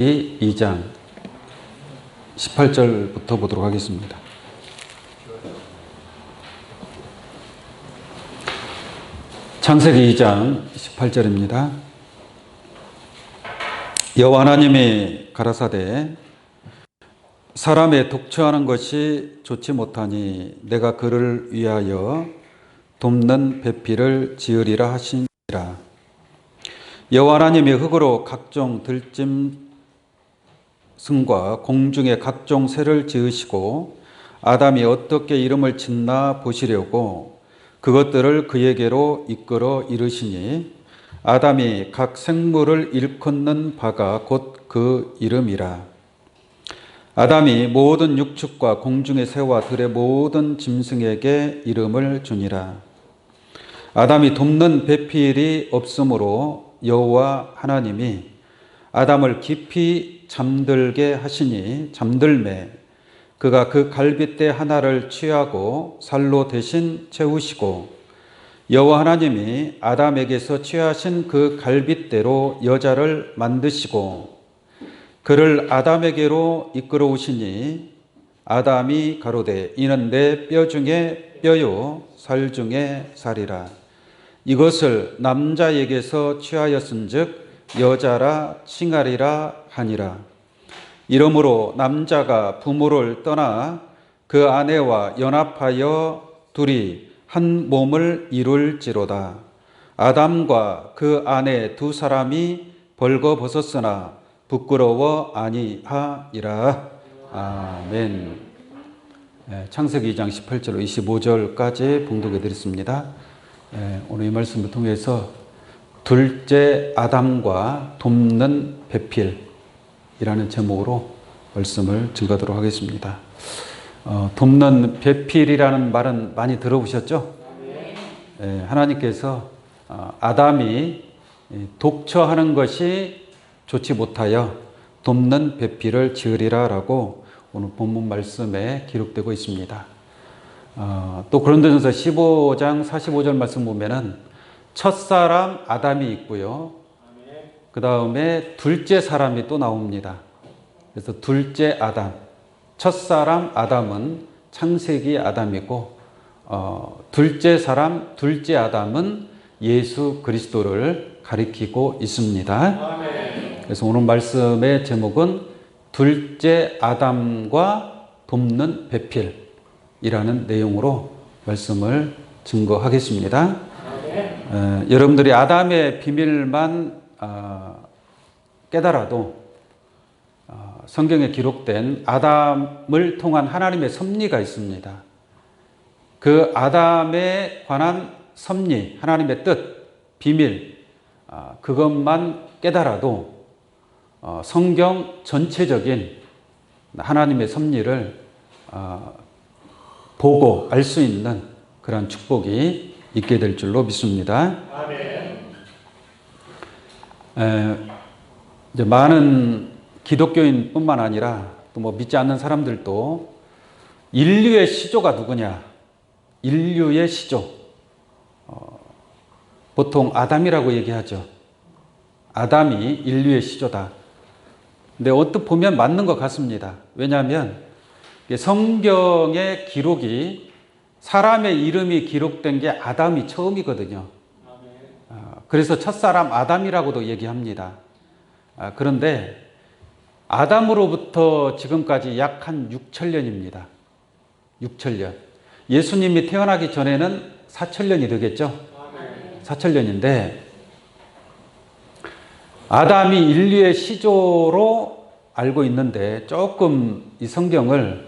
2장 18절부터 보도록 하겠습니다. 창세기 2장 18절입니다. 여호와 하나님이 가라사대 사람의 독처하는 것이 좋지 못하니 내가 그를 위하여 돕는 배필을 지으리라 하시니라. 여호와 하나님이 흙으로 각종 들짐승과 공중의 각종 새를 지으시고 아담이 어떻게 이름을 짓나 보시려고 그것들을 그에게로 이끌어 이르시니 아담이 각 생물을 일컫는 바가 곧 그 이름이라. 아담이 모든 육축과 공중의 새와 들의 모든 짐승에게 이름을 주니라. 아담이 돕는 배필이 없으므로 여호와 하나님이 아담을 깊이 잠들게 하시니 잠들매 그가 그 갈빗대 하나를 취하고 살로 대신 채우시고 여호와 하나님이 아담에게서 취하신 그 갈빗대로 여자를 만드시고 그를 아담에게로 이끌어 오시니 아담이 가로되 이는 내 뼈 중에 뼈요 살 중에 살이라. 이것을 남자에게서 취하였은즉 여자라 칭하리라 하니라. 이러므로 남자가 부모를 떠나 그 아내와 연합하여 둘이 한 몸을 이룰지로다. 아담과 그 아내 두 사람이 벌거벗었으나 부끄러워 아니하리라. 아멘. 창세기 2장 18절 25절까지 봉독해 드렸습니다. 오늘 이 말씀을 통해서 둘째 아담과 돕는 배필이라는 제목으로 말씀을 증거하도록 하겠습니다. 돕는 배필이라는 말은 많이 들어보셨죠? 하나님께서 아담이 독처하는 것이 좋지 못하여 돕는 배필을 지으리라 라고 오늘 본문 말씀에 기록되고 있습니다. 또 고린도전서 15장 45절 말씀 보면은 첫사람 아담이 있고요. 그 다음에 둘째 사람이 또 나옵니다. 그래서 둘째 아담, 첫사람 아담은 창세기 아담이고 둘째 사람, 둘째 아담은 예수 그리스도를 가리키고 있습니다. 그래서 오늘 말씀의 제목은 둘째 아담과 돕는 배필이라는 내용으로 말씀을 증거하겠습니다. 여러분들이 아담의 비밀만 깨달아도 성경에 기록된 아담을 통한 하나님의 섭리가 있습니다. 그 아담에 관한 섭리, 하나님의 뜻, 비밀, 그것만 깨달아도 성경 전체적인 하나님의 섭리를 보고 알 수 있는 그런 축복이 있게 될 줄로 믿습니다. 이제 많은 기독교인뿐만 아니라 또 뭐 믿지 않는 사람들도 인류의 시조가 누구냐? 인류의 시조. 보통 아담이라고 얘기하죠. 아담이 인류의 시조다. 근데 언뜻 보면 맞는 것 같습니다. 왜냐하면 성경의 기록이 사람의 이름이 기록된 게 아담이 처음이거든요. 그래서 첫사람 아담이라고도 얘기합니다. 그런데 아담으로부터 지금까지 약 한 6천년입니다. 6천년. 예수님이 태어나기 전에는 4천년이 되겠죠? 4천년인데 아담이 인류의 시조로 알고 있는데 조금 이 성경을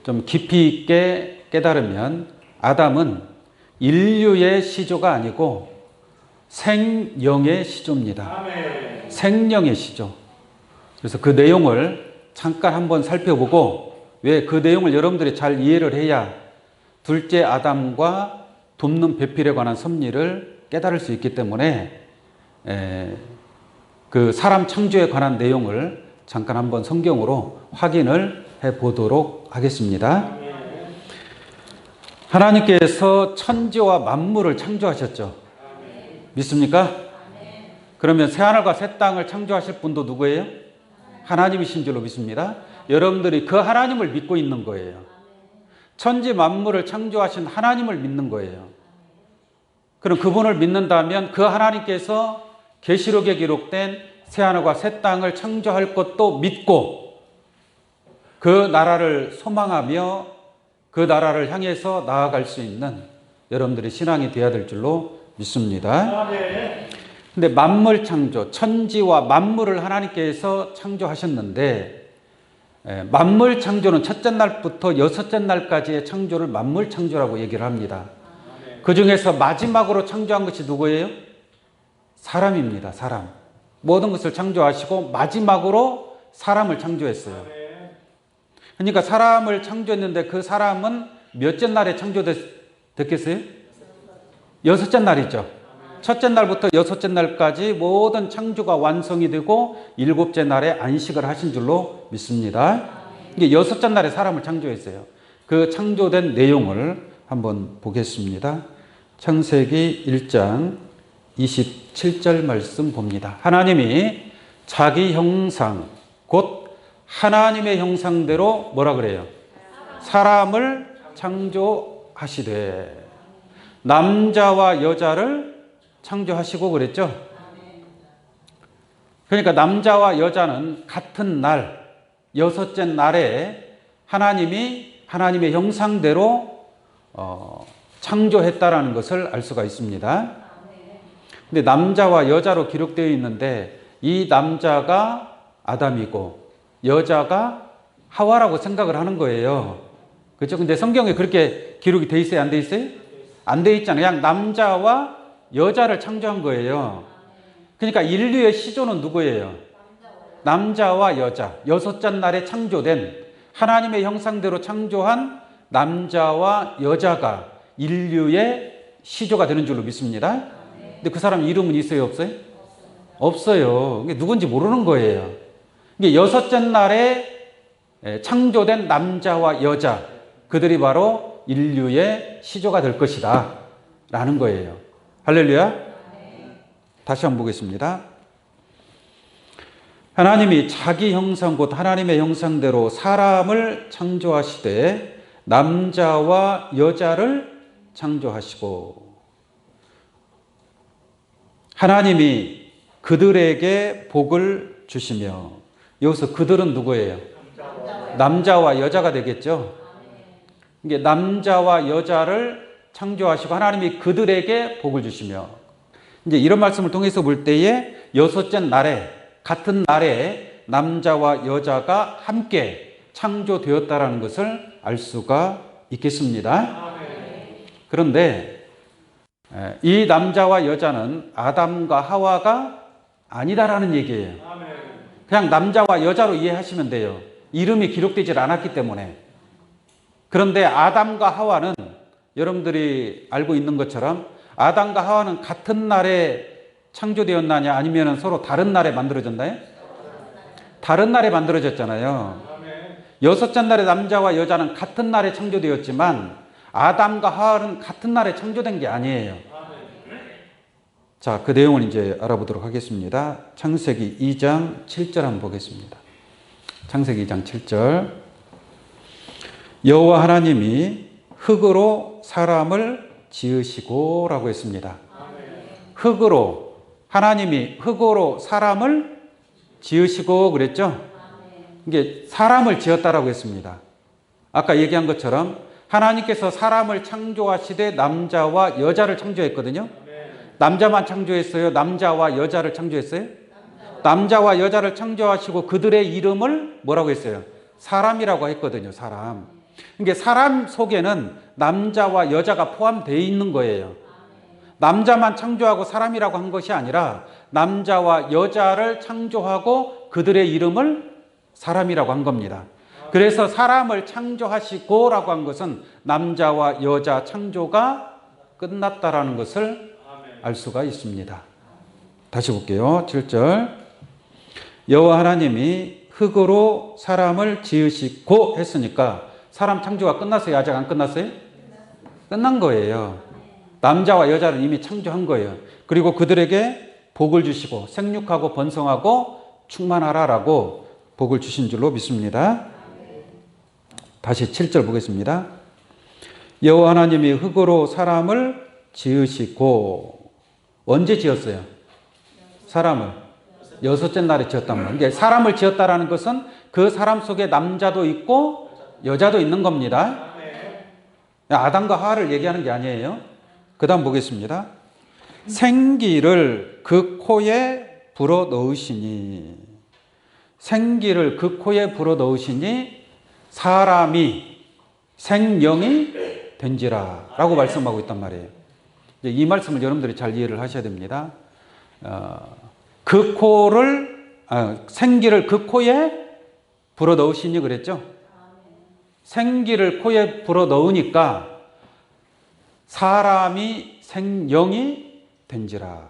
좀 깊이 있게 깨달으면 아담은 인류의 시조가 아니고 생명의 시조입니다. 생명의 시조. 그래서 그 내용을 잠깐 한번 살펴보고 왜 그 내용을 여러분들이 잘 이해를 해야 둘째 아담과 돕는 배필에 관한 섭리를 깨달을 수 있기 때문에 그 사람 창조에 관한 내용을 잠깐 한번 성경으로 확인을 해 보도록 하겠습니다. 하나님께서 천지와 만물을 창조하셨죠. 믿습니까? 그러면 새하늘과 새 땅을 창조하실 분도 누구예요? 하나님이신 줄로 믿습니다. 여러분들이 그 하나님을 믿고 있는 거예요. 천지 만물을 창조하신 하나님을 믿는 거예요. 그럼 그분을 믿는다면 그 하나님께서 계시록에 기록된 새하늘과 새 땅을 창조할 것도 믿고 그 나라를 소망하며 그 나라를 향해서 나아갈 수 있는 여러분들의 신앙이 되어야 될 줄로 믿습니다. 근데 만물 창조, 천지와 만물을 하나님께서 창조하셨는데 만물 창조는 첫째 날부터 여섯째 날까지의 창조를 만물 창조라고 얘기를 합니다. 그 중에서 마지막으로 창조한 것이 누구예요? 사람입니다. 사람. 모든 것을 창조하시고 마지막으로 사람을 창조했어요. 그러니까 사람을 창조했는데 그 사람은 몇째 날에 창조됐겠어요? 여섯째 날이죠. 첫째 날부터 여섯째 날까지 모든 창조가 완성이 되고 일곱째 날에 안식을 하신 줄로 믿습니다. 이게 여섯째 날에 사람을 창조했어요. 그 창조된 내용을 한번 보겠습니다. 창세기 1장 27절 말씀 봅니다. 하나님이 자기 형상, 곧 하나님의 형상대로 뭐라 그래요? 사람을 창조하시되 남자와 여자를 창조하시고 그랬죠? 그러니까 남자와 여자는 같은 날, 여섯째 날에 하나님이 하나님의 형상대로 창조했다라는 것을 알 수가 있습니다. 근데 남자와 여자로 기록되어 있는데 이 남자가 아담이고 여자가 하와라고 생각을 하는 거예요. 그렇죠? 근데 성경에 그렇게 기록이 돼 있어요? 안 돼 있어요? 안 돼 있잖아요. 그냥 남자와 여자를 창조한 거예요. 그러니까 인류의 시조는 누구예요? 남자와 여자. 여섯째 날에 창조된 하나님의 형상대로 창조한 남자와 여자가 인류의 시조가 되는 줄로 믿습니다. 근데 그 사람 이름은 있어요? 없어요? 없어요. 이게 누군지 모르는 거예요. 이게 여섯째 날에 창조된 남자와 여자, 그들이 바로 인류의 시조가 될 것이다 라는 거예요. 할렐루야. 다시 한번 보겠습니다. 하나님이 자기 형상 곧 하나님의 형상대로 사람을 창조하시되 남자와 여자를 창조하시고 하나님이 그들에게 복을 주시며, 여기서 그들은 누구예요? 남자와 여자가 되겠죠. 이게 남자와 여자를 창조하시고 하나님이 그들에게 복을 주시며, 이제 이런 말씀을 통해서 볼 때에 여섯째 날에 같은 날에 남자와 여자가 함께 창조되었다라는 것을 알 수가 있겠습니다. 그런데 이 남자와 여자는 아담과 하와가 아니다라는 얘기예요. 그냥 남자와 여자로 이해하시면 돼요. 이름이 기록되질 않았기 때문에. 그런데 아담과 하와는 여러분들이 알고 있는 것처럼 아담과 하와는 같은 날에 창조되었나냐 아니면 서로 다른 날에 만들어졌나요? 다른 날에 만들어졌잖아요. 여섯째 날에 남자와 여자는 같은 날에 창조되었지만 아담과 하와는 같은 날에 창조된 게 아니에요. 자, 그 내용을 이제 알아보도록 하겠습니다. 창세기 2장 7절 한번 보겠습니다. 창세기 2장 7절. 여호와 하나님이 흙으로 사람을 지으시고 라고 했습니다. 흙으로, 하나님이 흙으로 사람을 지으시고 그랬죠? 이게 사람을 지었다라고 했습니다. 아까 얘기한 것처럼 하나님께서 사람을 창조하시되 남자와 여자를 창조했거든요. 남자만 창조했어요? 남자와 여자를 창조했어요? 남자와 여자를 창조하시고 그들의 이름을 뭐라고 했어요? 사람이라고 했거든요. 사람. 이게 사람 속에는 남자와 여자가 포함되어 있는 거예요. 남자만 창조하고 사람이라고 한 것이 아니라 남자와 여자를 창조하고 그들의 이름을 사람이라고 한 겁니다. 그래서 사람을 창조하시고 라고 한 것은 남자와 여자 창조가 끝났다라는 것을 알 수가 있습니다. 다시 볼게요. 7절. 여호와 하나님이 흙으로 사람을 지으시고 했으니까 사람 창조가 끝났어요? 아직 안 끝났어요? 끝난 거예요. 남자와 여자를 이미 창조한 거예요. 그리고 그들에게 복을 주시고 생육하고 번성하고 충만하라라고 복을 주신 줄로 믿습니다. 다시 7절 보겠습니다. 여호와 하나님이 흙으로 사람을 지으시고, 언제 지었어요? 사람을 여섯째 날에 지었단 말이에요. 사람을 지었다라는 것은 그 사람 속에 남자도 있고 여자도 있는 겁니다. 아담과 하와를 얘기하는 게 아니에요. 그 다음 보겠습니다. 생기를 그 코에 불어 넣으시니, 생기를 그 코에 불어 넣으시니 사람이 생명이 된지라 라고 말씀하고 있단 말이에요. 이 말씀을 여러분들이 잘 이해를 하셔야 됩니다. 생기를 그 코에 불어 넣으시니 그랬죠? 생기를 코에 불어 넣으니까 사람이 생명이 된지라.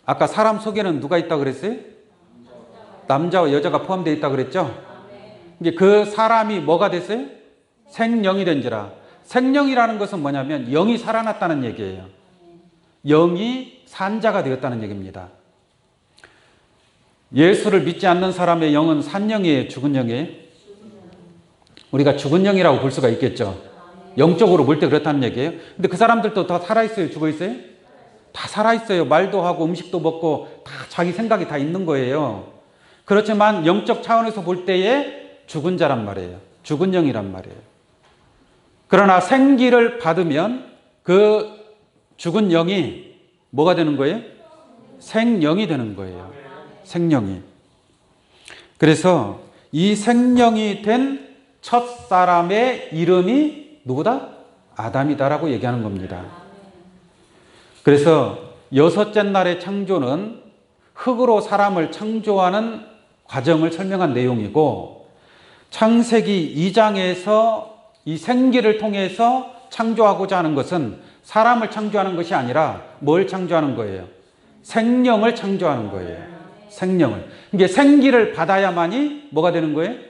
아까 사람 속에는 누가 있다고 그랬어요? 남자와 여자가 포함되어 있다고 그랬죠? 이제 그 사람이 뭐가 됐어요? 생명이 된지라. 생명이라는 것은 뭐냐면 영이 살아났다는 얘기예요. 영이 산자가 되었다는 얘기입니다. 예수를 믿지 않는 사람의 영은 산 영이에요, 죽은 영이에요? 우리가 죽은 영이라고 볼 수가 있겠죠. 영적으로 볼 때 그렇다는 얘기예요. 근데 그 사람들도 다 살아있어요, 죽어있어요? 다 살아있어요. 말도 하고 음식도 먹고 다 자기 생각이 다 있는 거예요. 그렇지만 영적 차원에서 볼 때에 죽은 자란 말이에요. 죽은 영이란 말이에요. 그러나 생기를 받으면 그 죽은 영이 뭐가 되는 거예요? 생령이 되는 거예요. 생령이. 그래서 이 생령이 된 첫 사람의 이름이 누구다? 아담이다라고 얘기하는 겁니다. 그래서 여섯째 날의 창조는 흙으로 사람을 창조하는 과정을 설명한 내용이고, 창세기 2장에서 이 생기를 통해서 창조하고자 하는 것은 사람을 창조하는 것이 아니라 뭘 창조하는 거예요? 생명을 창조하는 거예요. 생명을. 이게 생기를 받아야만이 뭐가 되는 거예요?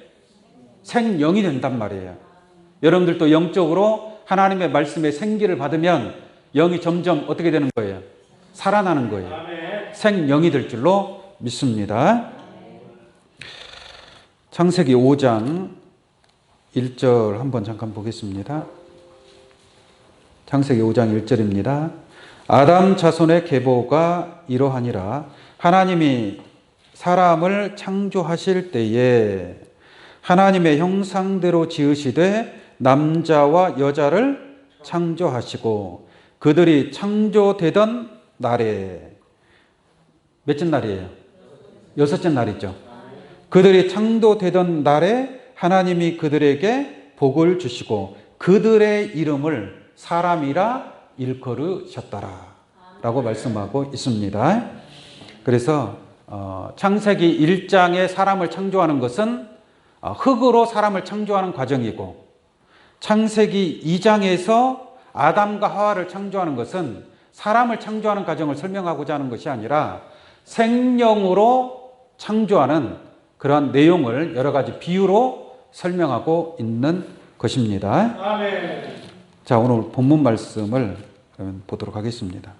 생명이 된단 말이에요. 여러분들도 영적으로 하나님의 말씀에 생기를 받으면 영이 점점 어떻게 되는 거예요? 살아나는 거예요. 생명이 될 줄로 믿습니다. 창세기 5장 1절 한번 잠깐 보겠습니다. 창세기 5장 1절입니다. 아담 자손의 계보가 이러하니라. 하나님이 사람을 창조하실 때에 하나님의 형상대로 지으시되 남자와 여자를 창조하시고 그들이 창조되던 날에, 몇째 날이에요? 여섯째 날이죠. 그들이 창조되던 날에 하나님이 그들에게 복을 주시고 그들의 이름을 사람이라 일컬으셨더라 라고 말씀하고 있습니다. 그래서 창세기 1장에 사람을 창조하는 것은 흙으로 사람을 창조하는 과정이고, 창세기 2장에서 아담과 하와를 창조하는 것은 사람을 창조하는 과정을 설명하고자 하는 것이 아니라 생명으로 창조하는 그러한 내용을 여러 가지 비유로 설명하고 있는 것입니다. 아멘. 자, 오늘 본문 말씀을 그러면 보도록 하겠습니다.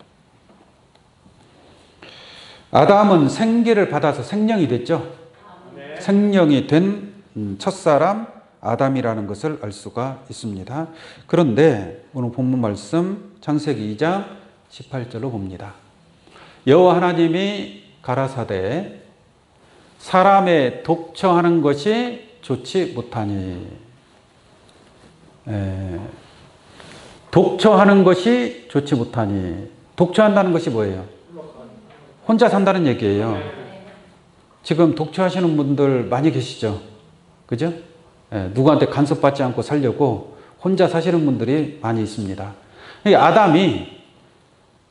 아담은 생기를 받아서 생명이 됐죠. 아멘. 생명이 된 첫사람 아담이라는 것을 알 수가 있습니다. 그런데 오늘 본문 말씀 창세기 2장 18절로 봅니다. 여호와 하나님이 가라사대 사람의 독처하는 것이 좋지 못하니. 독처하는 것이 좋지 못하니. 독처한다는 것이 뭐예요? 혼자 산다는 얘기예요. 지금 독처하시는 분들 많이 계시죠? 그죠? 누구한테 간섭받지 않고 살려고 혼자 사시는 분들이 많이 있습니다. 아담이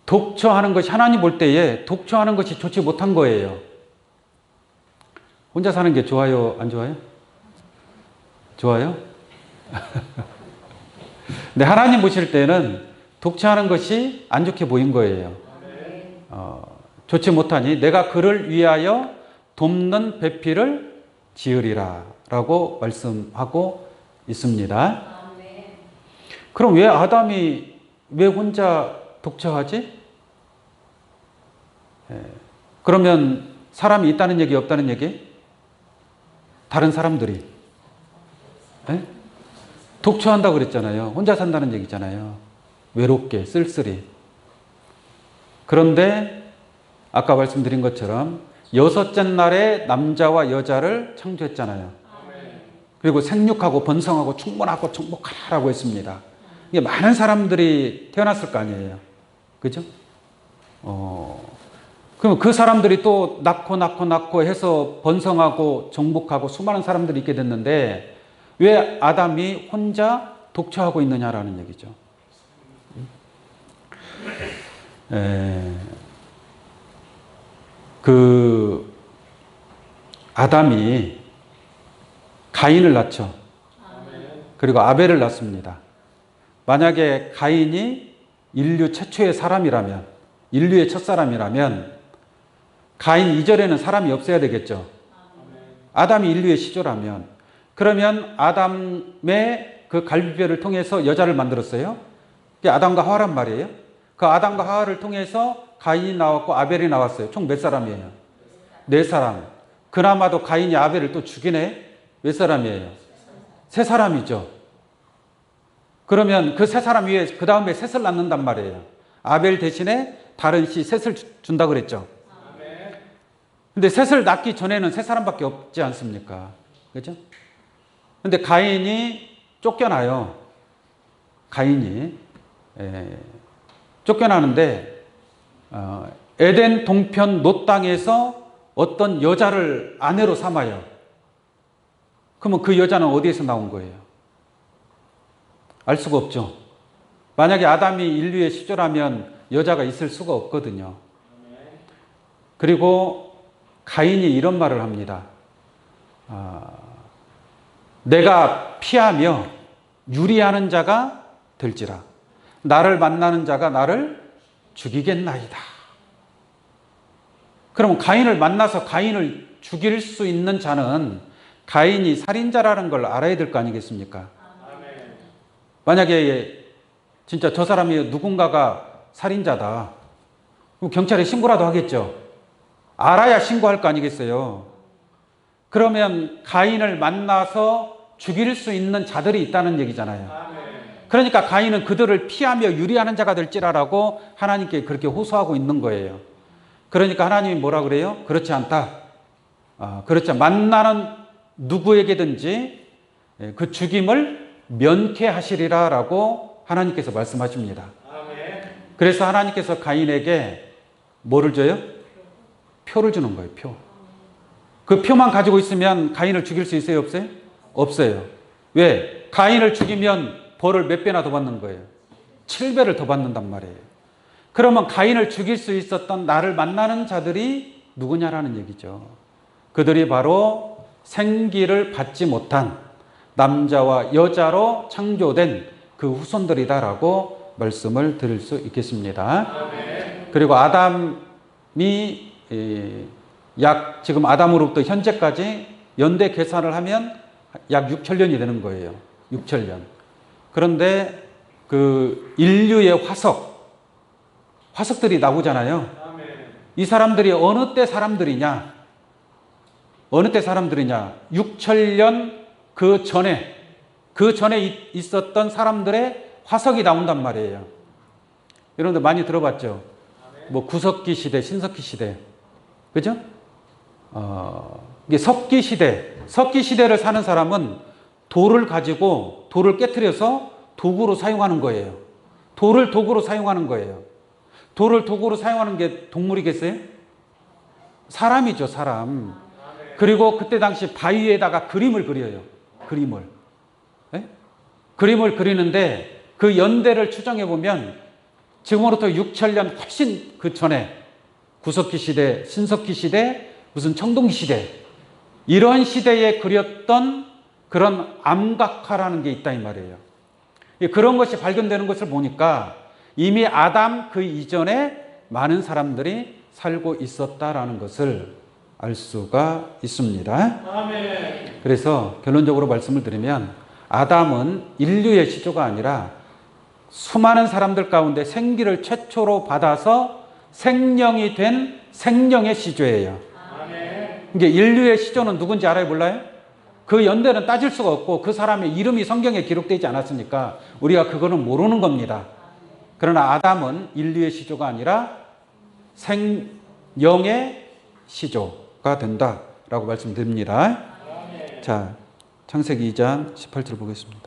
독처하는 것이, 하나님 볼 때에 독처하는 것이 좋지 못한 거예요. 혼자 사는 게 좋아요, 안 좋아요? 좋아요? 근데 하나님 보실 때는 독처하는 것이 안 좋게 보인 거예요. 좋지 못하니 내가 그를 위하여 돕는 배필을 지으리라 라고 말씀하고 있습니다. 그럼 왜 아담이 왜 혼자 독처하지? 그러면 사람이 있다는 얘기 없다는 얘기? 다른 사람들이. 에? 독초한다고 그랬잖아요. 혼자 산다는 얘기잖아요. 외롭게, 쓸쓸히. 그런데 아까 말씀드린 것처럼 여섯째 날에 남자와 여자를 창조했잖아요. 그리고 생육하고 번성하고 충만하고 정복하라고 했습니다. 이게 많은 사람들이 태어났을 거 아니에요. 그죠? 그럼 그 사람들이 또 낳고 해서 번성하고 정복하고 수많은 사람들이 있게 됐는데 왜 아담이 혼자 독처하고 있느냐라는 얘기죠. 그 아담이 가인을 낳죠. 그리고 아벨을 낳습니다. 만약에 가인이 인류 최초의 사람이라면, 인류의 첫사람이라면 가인 이전에는 사람이 없어야 되겠죠. 아담이 인류의 시조라면, 그러면 아담의 그 갈비뼈를 통해서 여자를 만들었어요. 그게 아담과 하와란 말이에요. 그 아담과 하와를 통해서 가인이 나왔고 아벨이 나왔어요. 총 몇 사람이에요? 네 사람. 그나마도 가인이 아벨을 또 죽이네. 몇 사람이에요? 세 사람이죠. 그러면 그 세 사람 위에 그 다음에 셋을 낳는단 말이에요. 아벨 대신에 다른 씨 셋을 준다 그랬죠. 근데 셋을 낳기 전에는 세 사람밖에 없지 않습니까? 그죠? 근데 가인이 쫓겨나요. 가인이 쫓겨나는데 에덴 동편 놋 땅에서 어떤 여자를 아내로 삼아요. 그러면 그 여자는 어디에서 나온 거예요? 알 수가 없죠. 만약에 아담이 인류의 시조라면 여자가 있을 수가 없거든요. 그리고 가인이 이런 말을 합니다. 내가 피하며 유리하는 자가 될지라. 나를 만나는 자가 나를 죽이겠나이다. 그러면 가인을 만나서 가인을 죽일 수 있는 자는 가인이 살인자라는 걸 알아야 될 거 아니겠습니까? 만약에 진짜 저 사람이 누군가가 살인자다. 그럼 경찰에 신고라도 하겠죠. 알아야 신고할 거 아니겠어요. 그러면 가인을 만나서 죽일 수 있는 자들이 있다는 얘기잖아요. 그러니까 가인은 그들을 피하며 유리하는 자가 될지라라고 하나님께 그렇게 호소하고 있는 거예요. 그러니까 하나님이 뭐라 그래요? 그렇지 않다. 그렇지 않다. 만나는 누구에게든지 그 죽임을 면케하시리라라고 하나님께서 말씀하십니다. 그래서 하나님께서 가인에게 뭐를 줘요? 표를 주는 거예요. 표. 그 표만 가지고 있으면 가인을 죽일 수 있어요? 없어요? 없어요. 왜? 가인을 죽이면 벌을 몇 배나 더 받는 거예요? 7배를 더 받는단 말이에요. 그러면 가인을 죽일 수 있었던 나를 만나는 자들이 누구냐라는 얘기죠. 그들이 바로 생기를 받지 못한 남자와 여자로 창조된 그 후손들이다라고 말씀을 드릴 수 있겠습니다. 그리고 아담이 지금 아담으로부터 현재까지 연대 계산을 하면 약 6천년이 되는 거예요. 6천년. 그런데 그 인류의 화석들이 나오잖아요. 이 사람들이 어느 때 사람들이냐? 어느 때 사람들이냐? 6천년 그 전에 있었던 사람들의 화석이 나온단 말이에요. 여러분들 많이 들어봤죠? 뭐 구석기 시대, 신석기 시대. 그죠? 이게 석기 시대를 사는 사람은 돌을 가지고 돌을 깨트려서 도구로 사용하는 거예요. 돌을 도구로 사용하는 거예요. 돌을 도구로 사용하는 게 동물이겠어요? 사람이죠, 사람. 그리고 그때 당시 바위에다가 그림을 그려요. 그림을 그리는데 그 연대를 추정해 보면 지금으로부터 6천년 훨씬 그 전에 구석기 시대, 신석기 시대, 무슨 청동기 시대 이런 시대에 그렸던 그런 암각화라는 게 있다 이 말이에요. 그런 것이 발견되는 것을 보니까 이미 아담 그 이전에 많은 사람들이 살고 있었다라는 것을 알 수가 있습니다. 아멘. 그래서 결론적으로 말씀을 드리면 아담은 인류의 시조가 아니라 수많은 사람들 가운데 생기를 최초로 받아서 생명이 된 생명의 시조예요. 아멘. 이게 인류의 시조는 누군지 알아요? 몰라요? 그 연대는 따질 수가 없고 그 사람의 이름이 성경에 기록되지 않았으니까 우리가 그거는 모르는 겁니다. 그러나 아담은 인류의 시조가 아니라 생영의 시조가 된다라고 말씀드립니다. 자, 창세기 2장 18절 보겠습니다.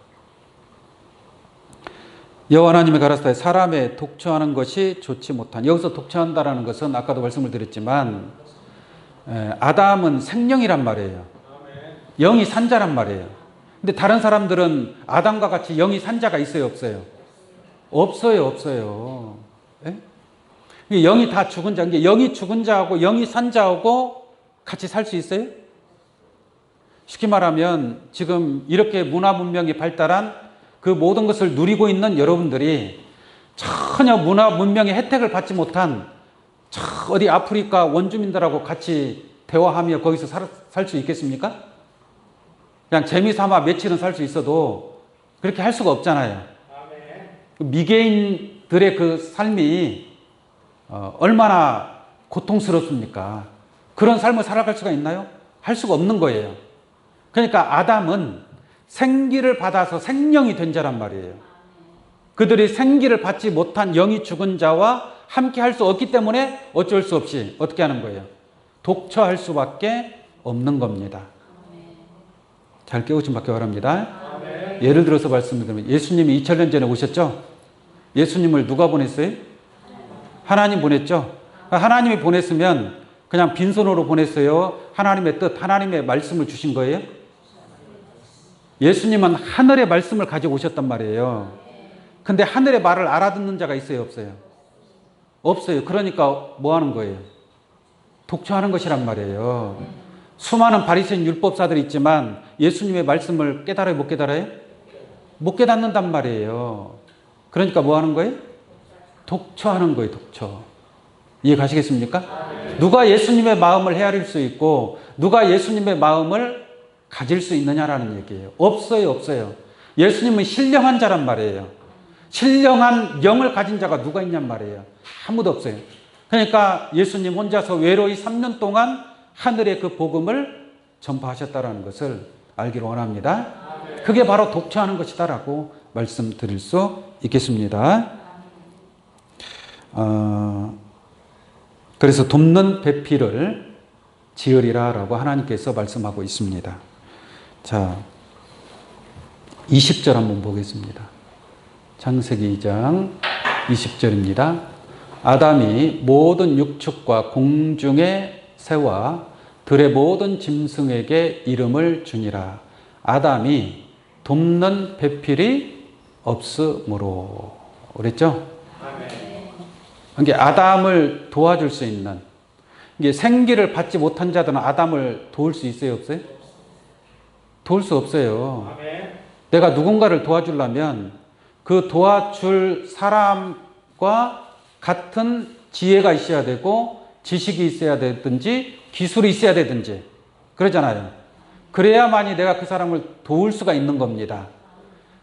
여호와 하나님이 가라사대 사람의 독처하는 것이 좋지 못한, 여기서 독처한다라는 것은 아까도 말씀을 드렸지만 아담은 생명이란 말이에요. 영이 산자란 말이에요. 근데 다른 사람들은 아담과 같이 영이 산자가 있어요, 없어요? 없어요. 예? 영이 다 죽은 자인데 영이 죽은 자하고 영이 산 자하고 같이 살 수 있어요? 쉽게 말하면 지금 이렇게 문화 문명이 발달한 그 모든 것을 누리고 있는 여러분들이 전혀 문화 문명의 혜택을 받지 못한 어디 아프리카 원주민들하고 같이 대화하며 거기서 살 수 있겠습니까? 그냥 재미삼아 며칠은 살 수 있어도 그렇게 할 수가 없잖아요. 미개인들의 그 삶이 얼마나 고통스럽습니까? 그런 삶을 살아갈 수가 있나요? 할 수가 없는 거예요. 그러니까 아담은 생기를 받아서 생명이 된 자란 말이에요. 그들이 생기를 받지 못한 영이 죽은 자와 함께 할 수 없기 때문에 어쩔 수 없이 어떻게 하는 거예요? 독처할 수밖에 없는 겁니다. 잘 깨우침 받기 바랍니다. 예를 들어서 말씀드리면 예수님이 2000년 전에 오셨죠? 예수님을 누가 보냈어요? 하나님 보냈죠? 하나님이 보냈으면 그냥 빈손으로 보냈어요? 하나님의 뜻, 하나님의 말씀을 주신 거예요? 예수님은 하늘의 말씀을 가지고 오셨단 말이에요. 근데 하늘의 말을 알아듣는 자가 있어요, 없어요? 없어요. 그러니까 뭐 하는 거예요? 독처하는 것이란 말이에요. 수많은 바리새인 율법사들이 있지만 예수님의 말씀을 깨달아요, 못 깨달아요? 못 깨닫는단 말이에요. 그러니까 뭐 하는 거예요? 독처하는 거예요, 독처. 이해 가시겠습니까? 누가 예수님의 마음을 헤아릴 수 있고 누가 예수님의 마음을 가질 수 있느냐라는 얘기예요. 없어요. 예수님은 신령한 자란 말이에요. 신령한 영을 가진 자가 누가 있냔 말이에요. 아무도 없어요. 그러니까 예수님 혼자서 외로이 3년 동안 하늘의 그 복음을 전파하셨다는 것을 알기를 원합니다. 그게 바로 독처하는 것이다라고 말씀드릴 수 있겠습니다. 그래서 돕는 배필을 지으리라라고 하나님께서 말씀하고 있습니다. 자, 20절 한번 보겠습니다. 창세기 2장 20절입니다. 아담이 모든 육축과 공중의 새와 들의 모든 짐승에게 이름을 주니라. 아담이 돕는 배필이 없으므로. 그랬죠? 이게 아담을 도와줄 수 있는, 이게 생기를 받지 못한 자들은 아담을 도울 수 있어요, 없어요? 도울 수 없어요. 내가 누군가를 도와주려면 그 도와줄 사람과 같은 지혜가 있어야 되고 지식이 있어야 되든지 기술이 있어야 되든지 그러잖아요. 그래야만이 내가 그 사람을 도울 수가 있는 겁니다.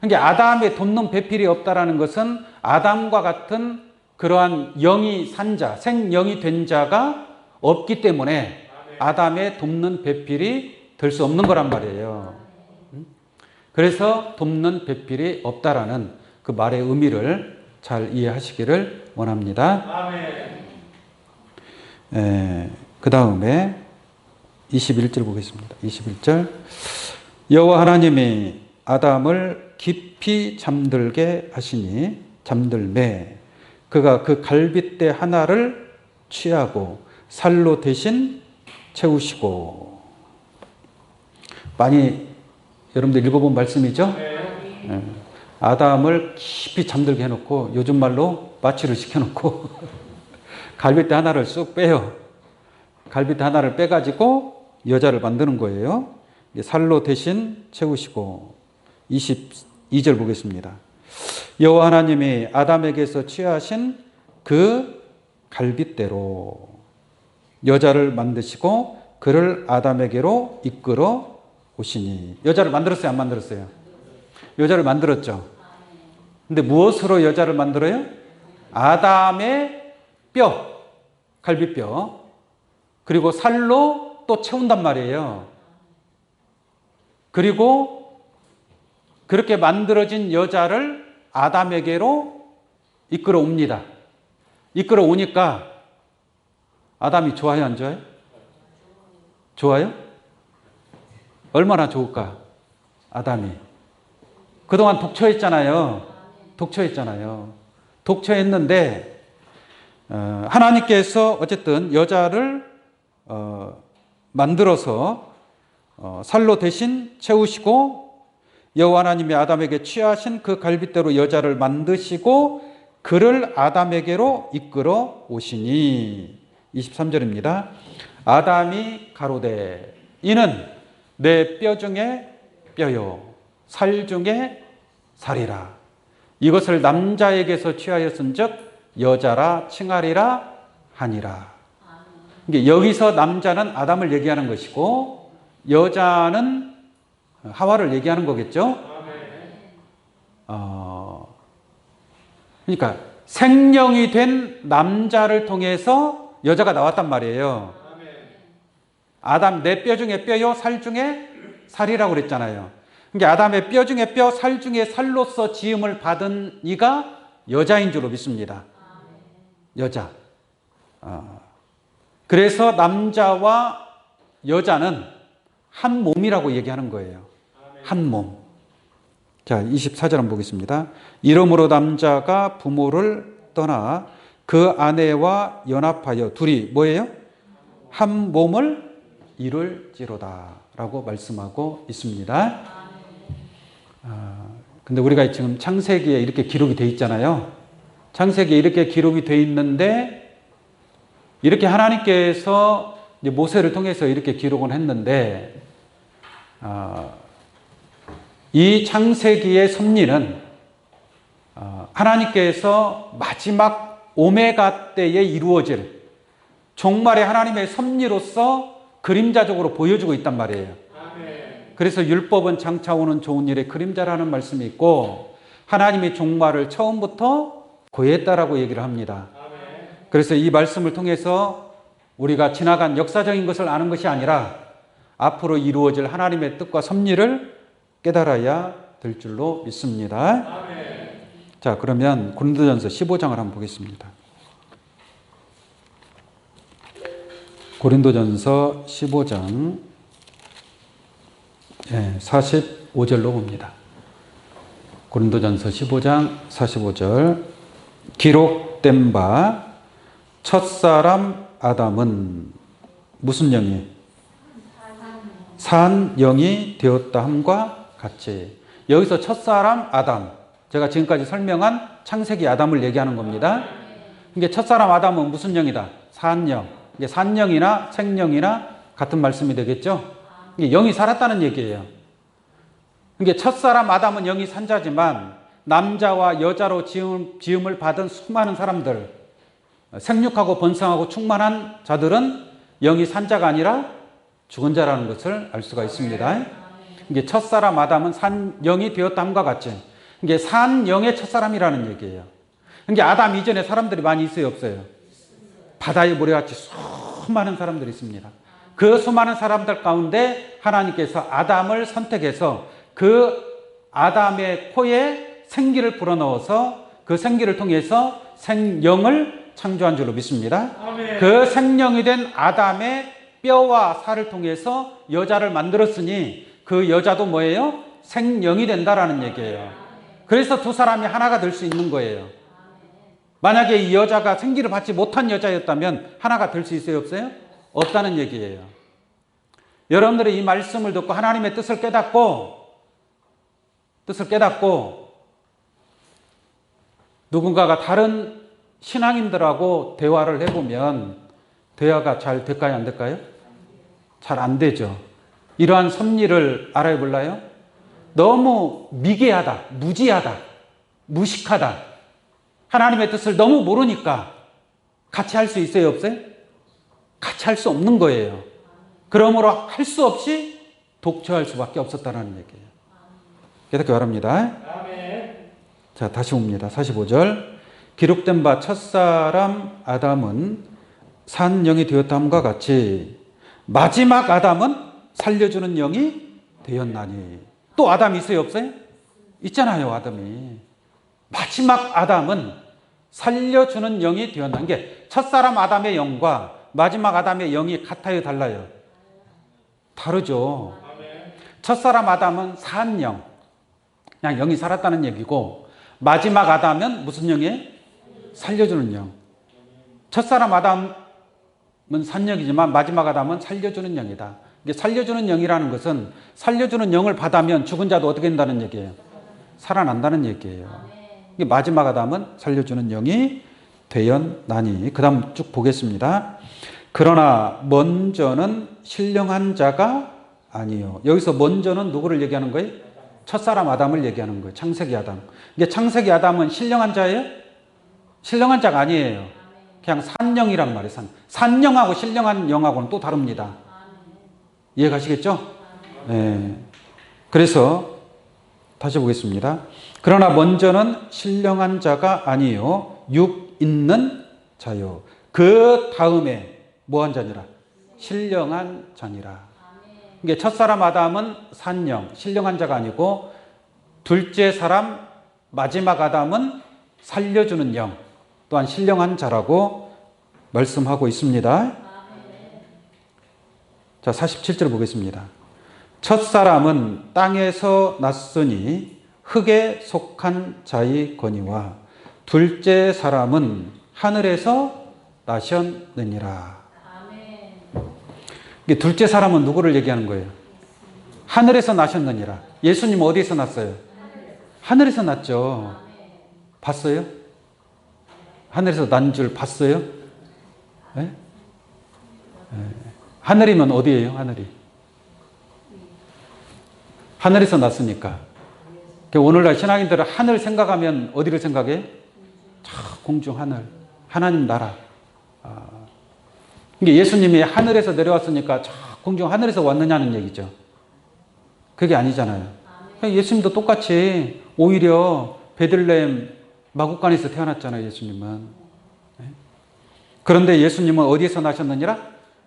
그러니까 아담의 돕는 배필이 없다라는 것은 아담과 같은 그러한 영이 산 자, 생영이 된 자가 없기 때문에 아담의 돕는 배필이 될 수 없는 거란 말이에요. 그래서 돕는 배필이 없다라는 그 말의 의미를 잘 이해하시기를 원합니다. 그 다음에 21절 보겠습니다. 21절. 여호와 하나님이 아담을 깊이 잠들게 하시니 잠들매 그가 그 갈빗대 하나를 취하고 살로 대신 채우시고. 많이 여러분들 읽어본 말씀이죠? 아담을 깊이 잠들게 해놓고 요즘 말로 마취를 시켜놓고 갈빗대 하나를 쑥 빼요. 갈빗대 하나를 빼가지고 여자를 만드는 거예요. 살로 대신 채우시고. 22절 보겠습니다. 여호와 하나님이 아담에게서 취하신 그 갈빗대로 여자를 만드시고 그를 아담에게로 이끌어 오시니. 여자를 만들었어요, 안 만들었어요? 여자를 만들었죠. 근데 무엇으로 여자를 만들어요? 아담의 뼈, 갈빗뼈, 그리고 살로 또 채운단 말이에요. 그리고 그렇게 만들어진 여자를 아담에게로 이끌어 옵니다. 이끌어 오니까 아담이 좋아요, 안 좋아요? 좋아요? 얼마나 좋을까? 아담이. 그동안 독처했잖아요. 독처했는데 하나님께서 어쨌든 여자를 만들어서 살로 대신 채우시고 여호와 하나님이 아담에게 취하신 그 갈빗대로 여자를 만드시고 그를 아담에게로 이끌어 오시니 23절입니다. 아담이 가로되 이는 내 뼈 중에 뼈요 살 중에 살이라. 이것을 남자에게서 취하였은즉 여자라 칭하리라 하니라. 여기서 남자는 아담을 얘기하는 것이고 여자는 하와를 얘기하는 거겠죠. 그러니까 생령이 된 남자를 통해서 여자가 나왔단 말이에요. 아담 내 뼈 중에 뼈요 살 중에 살이라고 그랬잖아요. 그러니까 아담의 뼈 중에 뼈, 살 중에 살로서 지음을 받은 이가 여자인 줄로 믿습니다. 여자. 그래서 남자와 여자는 한 몸이라고 얘기하는 거예요. 한 몸. 자, 24절 한번 보겠습니다. 이러므로 남자가 부모를 떠나 그 아내와 연합하여 둘이 뭐예요? 한 몸을 이룰지로다 라고 말씀하고 있습니다. 근데 우리가 지금 창세기에 이렇게 기록이 돼 있잖아요. 창세기에 이렇게 기록이 돼 있는데 이렇게 하나님께서 이제 모세를 통해서 이렇게 기록을 했는데 이 창세기의 섭리는 하나님께서 마지막 오메가 때에 이루어질 종말의 하나님의 섭리로서 그림자적으로 보여주고 있단 말이에요. 그래서 율법은 장차 오는 좋은 일의 그림자라는 말씀이 있고 하나님이 종말을 처음부터 고했다라고 얘기를 합니다. 그래서 이 말씀을 통해서 우리가 지나간 역사적인 것을 아는 것이 아니라 앞으로 이루어질 하나님의 뜻과 섭리를 깨달아야 될 줄로 믿습니다. 자, 그러면 고린도전서 15장을 한번 보겠습니다. 고린도전서 15장 45절로 봅니다. 고린도전서 15장 45절 기록된 바 첫사람 아담은 무슨 영이? 산 영이 되었다 함과 같이. 여기서 첫사람 아담, 제가 지금까지 설명한 창세기 아담을 얘기하는 겁니다. 이게 첫사람 아담은 무슨 영이다? 산영. 이게 산영이나 생영이나 같은 말씀이 되겠죠? 이게 영이 살았다는 얘기예요. 이게 첫사람 아담은 영이 산자지만 남자와 여자로 지음을 받은 수많은 사람들, 생육하고 번성하고 충만한 자들은 영이 산자가 아니라 죽은 자라는 것을 알 수가 있습니다. 이게 첫사람 아담은 산영이 되었다함과 같이 이게 산영의 첫사람이라는 얘기예요. 이게 아담 이전에 사람들이 많이 있어요, 없어요? 바다의 모래같이 수많은 사람들이 있습니다. 그 수많은 사람들 가운데 하나님께서 아담을 선택해서 그 아담의 코에 생기를 불어넣어서 그 생기를 통해서 생영을 창조한 줄로 믿습니다. 아멘. 그 생령이 된 아담의 뼈와 살을 통해서 여자를 만들었으니 그 여자도 뭐예요? 생영이 된다라는 얘기예요. 그래서 두 사람이 하나가 될 수 있는 거예요. 만약에 이 여자가 생기를 받지 못한 여자였다면 하나가 될 수 있어요, 없어요? 없다는 얘기예요. 여러분들이 이 말씀을 듣고 하나님의 뜻을 깨닫고 누군가가 다른 신앙인들하고 대화를 해보면 대화가 잘 될까요, 안 될까요? 잘 안 되죠. 이러한 섭리를 알아야 몰라요? 너무 미개하다, 무지하다, 무식하다. 하나님의 뜻을 너무 모르니까 같이 할 수 있어요, 없어요? 같이 할 수 없는 거예요. 그러므로 할 수 없이 독처할 수밖에 없었다는 얘기예요. 깨닫기 바랍니다. 자, 다시 봅니다. 45절. 기록된 바 첫사람 아담은 산 영이 되었다함과 같이 마지막 아담은 살려주는 영이 되었나니. 또 아담이 있어요, 없어요? 있잖아요, 아담이. 마지막 아담은 살려주는 영이 되었다는 게 첫사람 아담의 영과 마지막 아담의 영이 같아요, 달라요? 다르죠. 첫사람 아담은 산 영, 그냥 영이 살았다는 얘기고, 마지막 아담은 무슨 영이에요? 살려주는 영. 첫사람 아담은 산 영이지만 마지막 아담은 살려주는 영이다. 이게 살려주는 영이라는 것은 살려주는 영을 받으면 죽은 자도 어떻게 된다는 얘기예요? 살아난다는 얘기예요. 이게 마지막 아담은 살려주는 영이 되었나니. 그 다음 쭉 보겠습니다. 그러나 먼저는 신령한 자가 아니요. 여기서 먼저는 누구를 얘기하는 거예요? 첫사람 아담을 얘기하는 거예요. 창세기 아담. 이게 창세기 아담은 신령한 자예요? 신령한 자가 아니에요. 그냥 산영이란 말이에요. 산영하고 신령한 영하고는 또 다릅니다. 이해가시겠죠? 네. 그래서 다시 보겠습니다. 그러나 먼저는 신령한 자가 아니요 육 있는 자요. 그 다음에 뭐한 자니라? 신령한 자니라. 이게 첫사람 아담은 산영, 신령한 자가 아니고, 둘째 사람 마지막 아담은 살려주는 영, 또한 신령한 자라고 말씀하고 있습니다. 자, 47절 보겠습니다. 첫사람은 땅에서 났으니 흙에 속한 자이거니와 둘째 사람은 하늘에서 나셨느니라. 이게 둘째 사람은 누구를 얘기하는 거예요? 하늘에서 나셨느니라. 예수님 어디에서 났어요? 하늘에서 났죠. 봤어요? 하늘에서 난 줄 봤어요? 네? 네. 하늘이면 어디예요? 하늘이. 하늘에서 났으니까. 오늘날 신앙인들은 하늘 생각하면 어디를 생각해요? 공중 하늘. 하나님 나라. 이게 예수님이 하늘에서 내려왔으니까 공중 하늘에서 왔느냐는 얘기죠. 그게 아니잖아요. 예수님도 똑같이 오히려 베들레헴 마구간에서 태어났잖아요, 예수님은. 그런데 예수님은 어디에서 나셨느니라?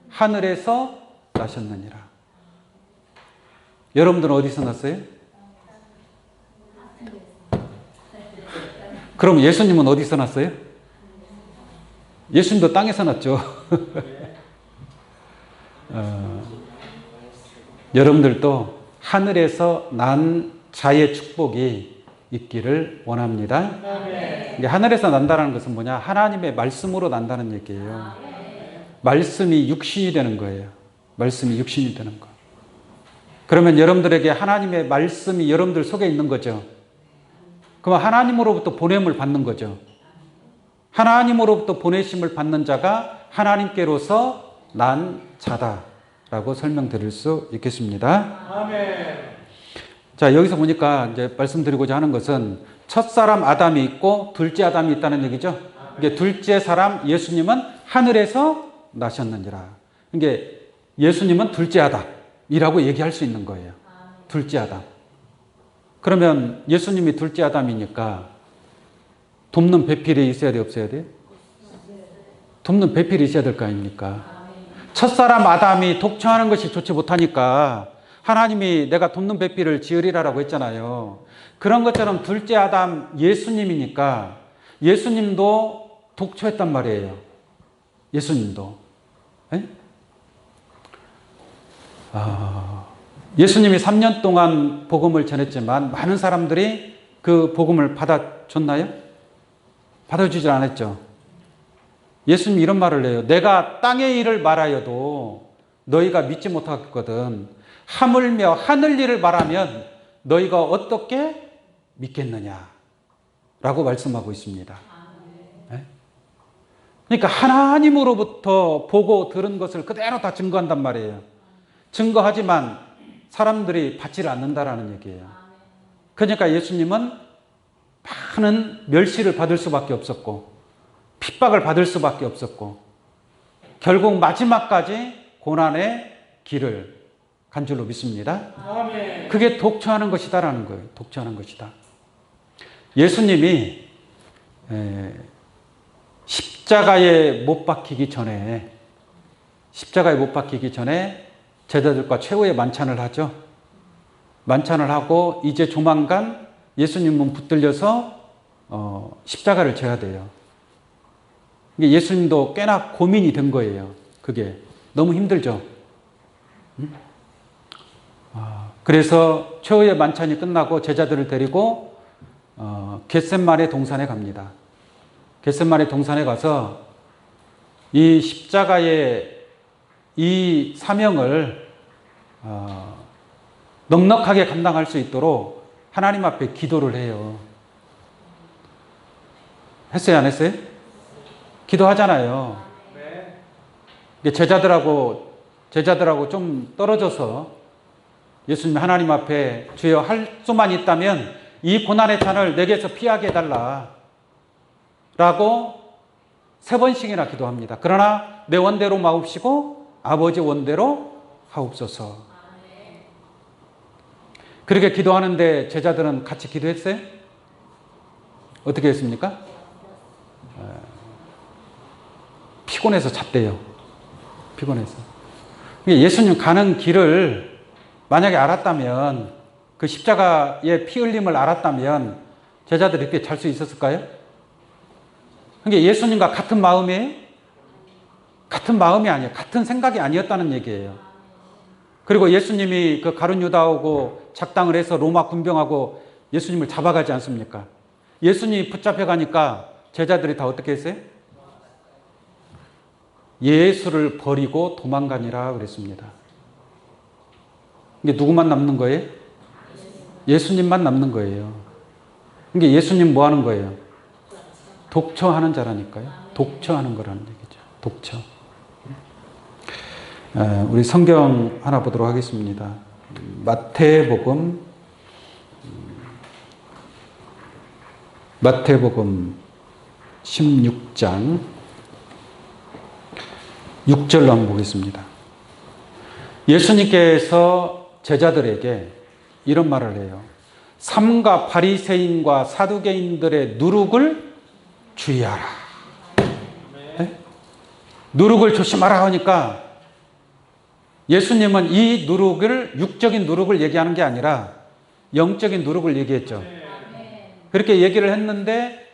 하늘에서 나셨느니라. 여러분들은 어디서 났어요? 그럼 예수님은 어디서 났어요? 예수님도 땅에서 났죠. 여러분들도 하늘에서 난 자의 축복이 있기를 원합니다. 하늘에서 난다는 것은 뭐냐? 하나님의 말씀으로 난다는 얘기예요. 말씀이 육신이 되는 거예요. 말씀이 육신이 되는 거. 그러면 여러분들에게 하나님의 말씀이 여러분들 속에 있는 거죠. 그럼 하나님으로부터 보냄을 받는 거죠. 하나님으로부터 보내심을 받는 자가 하나님께로서 난 자다라고 설명드릴 수 있겠습니다. 아멘. 자, 여기서 보니까 이제 말씀드리고자 하는 것은 첫사람 아담이 있고 둘째 아담이 있다는 얘기죠. 이게 둘째 사람 예수님은 하늘에서 나셨느니라. 이게 예수님은 둘째 아담이라고 얘기할 수 있는 거예요. 둘째 아담. 그러면 예수님이 둘째 아담이니까 돕는 배필이 있어야 돼, 없어야 돼? 돕는 배필이 있어야 될 거 아닙니까? 첫사람 아담이 독청하는 것이 좋지 못하니까 하나님이 내가 돕는 배필을 지으리라라고 했잖아요. 그런 것처럼 둘째 아담 예수님이니까 예수님도 독초했단 말이에요. 예수님도. 예수님이 3년 동안 복음을 전했지만 많은 사람들이 그 복음을 받아줬나요? 받아주지 않았죠. 예수님이 이런 말을 해요. 내가 땅의 일을 말하여도 너희가 믿지 못하거든. 하물며 하늘 일을 말하면 너희가 어떻게 믿겠느냐 라고 말씀하고 있습니다. 네? 그러니까 하나님으로부터 보고 들은 것을 그대로 다 증거한단 말이에요. 증거하지만 사람들이 받지를 않는다라는 얘기예요. 그러니까 예수님은 많은 멸시를 받을 수밖에 없었고 핍박을 받을 수밖에 없었고 결국 마지막까지 고난의 길을 간 줄로 믿습니다. 아멘. 그게 독처하는 것이다라는 거예요. 독처하는 것이다. 예수님이 십자가에 못 박히기 전에 제자들과 최후의 만찬을 하죠. 만찬을 하고 이제 조만간 예수님은 붙들려서 십자가를 져야 돼요. 예수님도 꽤나 고민이 된 거예요. 그게 너무 힘들죠. 그래서 최후의 만찬이 끝나고 제자들을 데리고 겟셋마네 동산에 갑니다. 겟셋마네 동산에 가서 이 십자가의 이 사명을 넉넉하게 감당할 수 있도록 하나님 앞에 기도를 해요. 했어요, 안 했어요? 기도하잖아요. 제자들하고 좀 떨어져서 예수님 하나님 앞에 주여 할 수만 있다면 이 고난의 잔을 내게서 피하게 해달라 라고 3번씩이나 기도합니다. 그러나 내 원대로 마옵시고 아버지 원대로 하옵소서. 그렇게 기도하는데 제자들은 같이 기도했어요? 어떻게 했습니까? 피곤해서 잤대요. 피곤해서. 예수님 가는 길을 만약에 알았다면, 그 십자가의 피 흘림을 알았다면 제자들이 이렇게 잘 수 있었을까요? 그러니까 예수님과 같은 마음이에요? 같은 마음이 아니에요. 같은 생각이 아니었다는 얘기예요. 그리고 예수님이 그 가룟 유다하고 작당을 해서 로마 군병하고 예수님을 잡아가지 않습니까? 예수님이 붙잡혀 가니까 제자들이 다 어떻게 했어요? 예수를 버리고 도망가니라 그랬습니다. 이게 누구만 남는 거예요? 예수님만 남는 거예요. 이게 예수님 뭐 하는 거예요? 독처하는 자라니까요. 독처하는 거라는 얘기죠. 독처. 우리 성경 하나 보도록 하겠습니다. 마태복음 16장 6절로 한번 보겠습니다. 예수님께서 제자들에게 이런 말을 해요. 삼가 바리새인과 사두개인들의 누룩을 주의하라. 네? 누룩을 조심하라 하니까 예수님은 이 누룩을, 육적인 누룩을 얘기하는 게 아니라 영적인 누룩을 얘기했죠. 그렇게 얘기를 했는데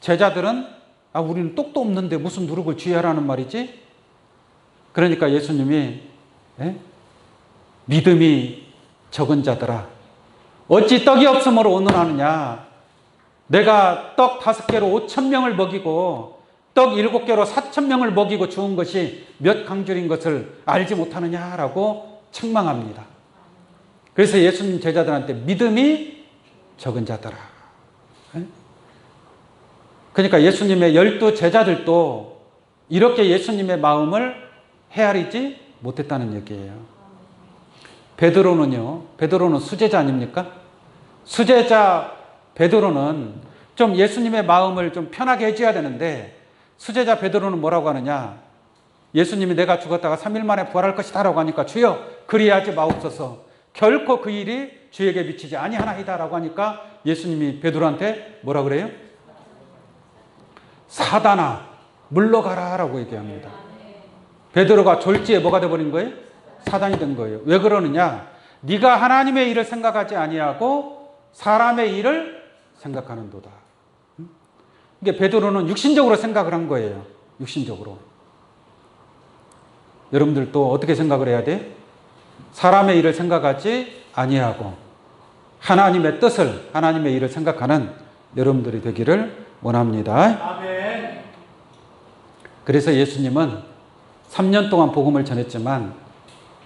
제자들은 우리는 똑도 없는데 무슨 누룩을 주의하라는 말이지? 그러니까 예수님이 믿음이 적은 자들아 어찌 떡이 없음으로 오늘하느냐. 내가 떡 5개로 5,000명을 먹이고 떡 7개로 4,000명을 먹이고 죽은 것이 몇 강줄인 것을 알지 못하느냐라고 책망합니다. 그래서 예수님 제자들한테 믿음이 적은 자들아. 그러니까 예수님의 12 제자들도 이렇게 예수님의 마음을 헤아리지 못했다는 얘기예요. 베드로는 수제자 아닙니까? 수제자 베드로는 좀 예수님의 마음을 좀 편하게 해줘야 되는데 수제자 베드로는 뭐라고 하느냐? 예수님이 내가 죽었다가 3일 만에 부활할 것이다 라고 하니까 주여 그리하지 마옵소서. 결코 그 일이 주에게 미치지 아니하나이다 라고 하니까 예수님이 베드로한테 뭐라 그래요? 사단아 물러가라 라고 얘기합니다. 베드로가 졸지에 뭐가 돼버린 거예요? 사단이 된 거예요. 왜 그러느냐? 네가 하나님의 일을 생각하지 아니하고 사람의 일을 생각하는도다. 이게 베드로는 육신적으로 생각을 한 거예요. 육신적으로. 여러분들도 어떻게 생각을 해야 돼? 사람의 일을 생각하지 아니하고 하나님의 뜻을, 하나님의 일을 생각하는 여러분들이 되기를 원합니다. 아멘. 그래서 예수님은 3년 동안 복음을 전했지만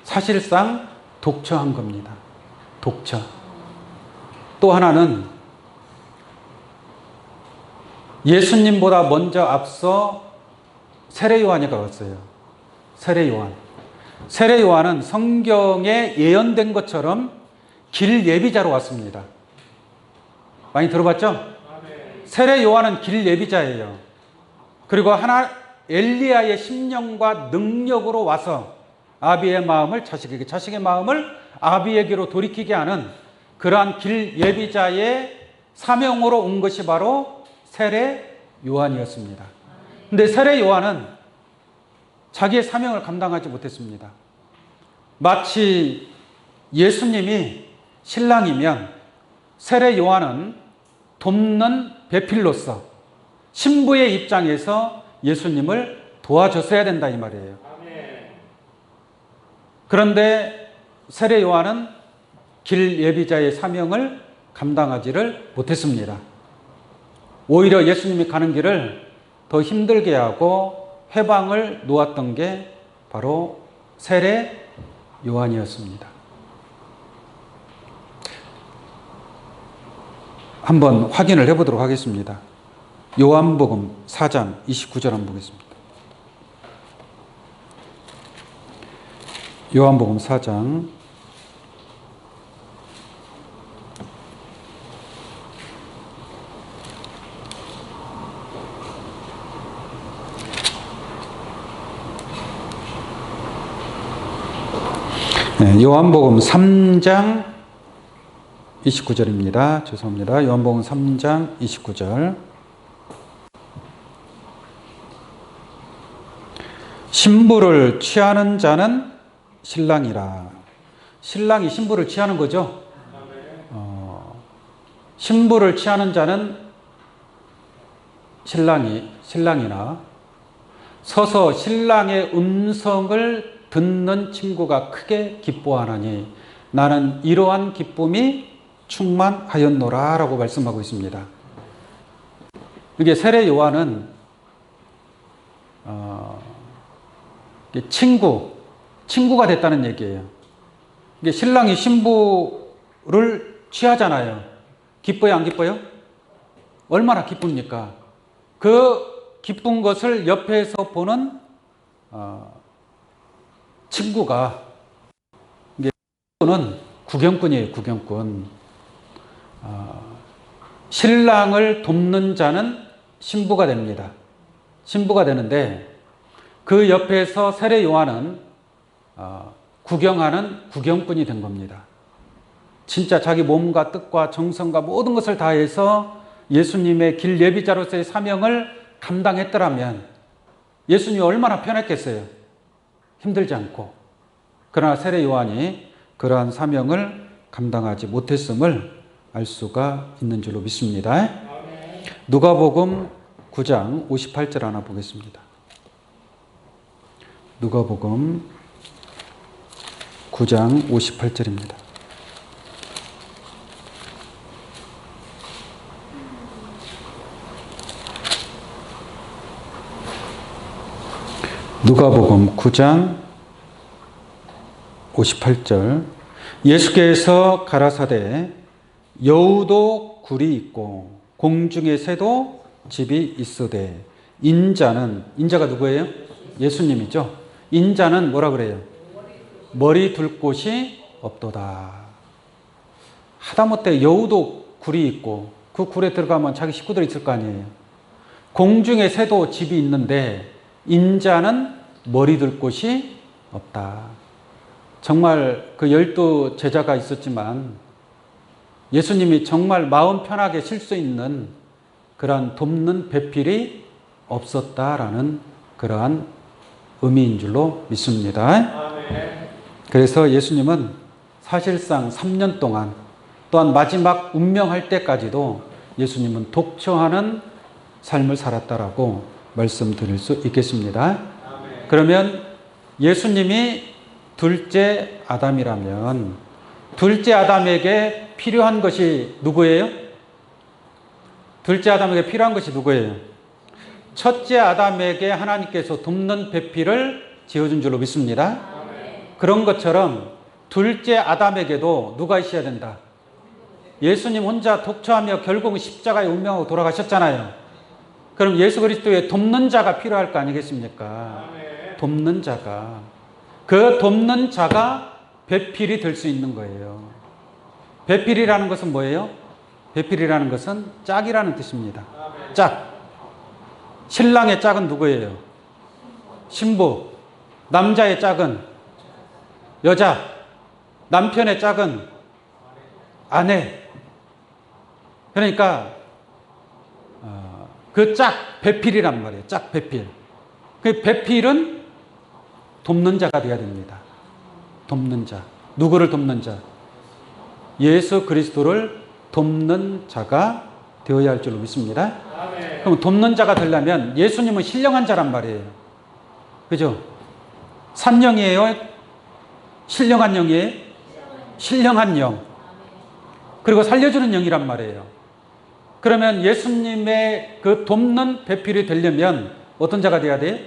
사실상 독처한 겁니다. 독처. 또 하나는 예수님보다 먼저 앞서 세례 요한이 갔어요. 세례 요한. 세례 요한은 성경에 예언된 것처럼 길 예비자로 왔습니다. 많이 들어봤죠? 세례 요한은 길 예비자예요. 그리고 엘리야의 심령과 능력으로 와서 아비의 마음을 자식에게, 자식의 마음을 아비에게로 돌이키게 하는 그러한 길 예비자의 사명으로 온 것이 바로 세례 요한이었습니다. 근데 세례 요한은 자기의 사명을 감당하지 못했습니다. 마치 예수님이 신랑이면 세례 요한은 돕는 배필로서 신부의 입장에서 예수님을 도와줬어야 된다 이 말이에요. 그런데 세례 요한은 길 예비자의 사명을 감당하지를 못했습니다. 오히려 예수님이 가는 길을 더 힘들게 하고 회방을 놓았던 게 바로 세례 요한이었습니다. 한번 확인을 해보도록 하겠습니다. 요한복음 4장 29절 한번 보겠습니다. 요한복음 4장 3장 29절입니다. 죄송합니다. 요한복음 3장 29절. 신부를 취하는 자는 신랑이라. 신랑이 신부를 취하는 거죠. 신부를 취하는 자는 신랑이나 서서 신랑의 음성을 듣는 친구가 크게 기뻐하나니 나는 이러한 기쁨이 충만하였노라 라고 말씀하고 있습니다. 이게 세례 요한은 친구가 됐다는 얘기예요. 이게 신랑이 신부를 취하잖아요. 기뻐요, 안 기뻐요? 얼마나 기쁩니까? 그 기쁜 것을 옆에서 보는 친구가, 이게 친구는 구경꾼이에요, 구경꾼. 신랑을 돕는 자는 신부가 됩니다. 신부가 되는데 그 옆에서 세례 요한은 구경하는 구경꾼이 된 겁니다. 진짜 자기 몸과 뜻과 정성과 모든 것을 다해서 예수님의 길 예비자로서의 사명을 감당했더라면 예수님이 얼마나 편했겠어요. 힘들지 않고. 그러나 세례 요한이 그러한 사명을 감당하지 못했음을 알 수가 있는 줄로 믿습니다. 누가복음 9장 58절 하나 보겠습니다. 누가복음 9장 58절입니다. 누가복음 9장 58절. 예수께서 가라사대 여우도 굴이 있고 공중의 새도 집이 있으되 인자가 누구예요? 예수님이죠. 인자는 뭐라 그래요? 머리 둘 곳이 없도다. 하다못해 여우도 굴이 있고 그 굴에 들어가면 자기 식구들이 있을 거 아니에요. 공중의 새도 집이 있는데 인자는 머리 둘 곳이 없다. 정말 그 12 제자가 있었지만 예수님이 정말 마음 편하게 쉴 수 있는 그러한 돕는 배필이 없었다라는 그러한 의미인 줄로 믿습니다. 그래서 예수님은 사실상 3년 동안 또한 마지막 운명할 때까지도 예수님은 독처하는 삶을 살았다라고 말씀드릴 수 있겠습니다. 그러면 예수님이 둘째 아담이라면 둘째 아담에게 필요한 것이 누구예요? 둘째 아담에게 필요한 것이 누구예요? 첫째 아담에게 하나님께서 돕는 배필을 지어준 줄로 믿습니다. 그런 것처럼 둘째 아담에게도 누가 있어야 된다? 예수님 혼자 독처하며 결국은 십자가의 운명하고 돌아가셨잖아요. 그럼 예수 그리스도의 돕는 자가 필요할 거 아니겠습니까? 돕는 자가. 그 돕는 자가 배필이 될 수 있는 거예요. 배필이라는 것은 뭐예요? 배필이라는 것은 짝이라는 뜻입니다. 짝. 신랑의 짝은 누구예요? 신부. 남자의 짝은 여자. 남편의 짝은 아내. 그러니까 그 짝, 배필이란 말이에요. 짝, 배필. 그 배필은 돕는 자가 되어야 됩니다. 돕는 자. 누구를 돕는 자? 예수 그리스도를 돕는 자가 되어야 할 줄로 믿습니다. 그럼 돕는 자가 되려면 예수님은 신령한 자란 말이에요. 그죠? 산령이에요? 신령한 영이에요? 신령한 영. 그리고 살려주는 영이란 말이에요. 그러면 예수님의 그 돕는 배필이 되려면 어떤 자가 돼야 돼요?